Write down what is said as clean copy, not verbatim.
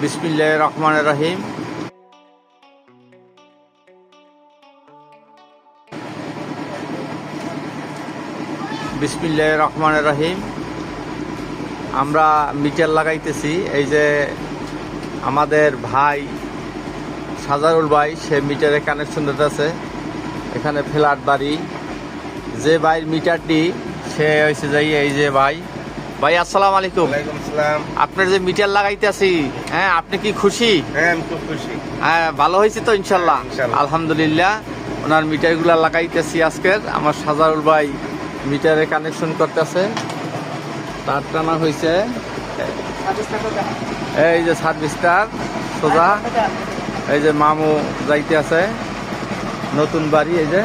বিসমিল্লাহির রহমানির রহিম। বিসমিল্লাহির রহমানির রহিম। আমরা মিটার লাগাইতেছি। এই যে আমাদের ভাই সাজারুল ভাই, সে মিটারে কানেকশন দিতেছে। এখানে ফ্ল্যাট বাড়ি, যে ভাইয়ের মিটারটি সে হয়েছে যাই এই যে ভাই। আসসালামু আলাইকুম। ওয়ালাইকুম আসসালাম। আপনার যে মিটার লাগাইতেছি, হ্যাঁ, আপনি কি খুশি? হ্যাঁ, আমি খুব খুশি। হ্যাঁ, ভালো হয়েছে তো ইনশাল্লাহ? ইনশাল্লাহ। আলহামদুলিল্লাহ। ওনার মিটারগুলা লাগাইতেছি আজকের। আমার সাজারুল ভাই মিটারে কানেকশন করতেছে। তার টানা হয়েছে এই যে সার্ভিসটার সোজা। এই যে মামু যাইতে আছে নতুন বাড়ি, এই যে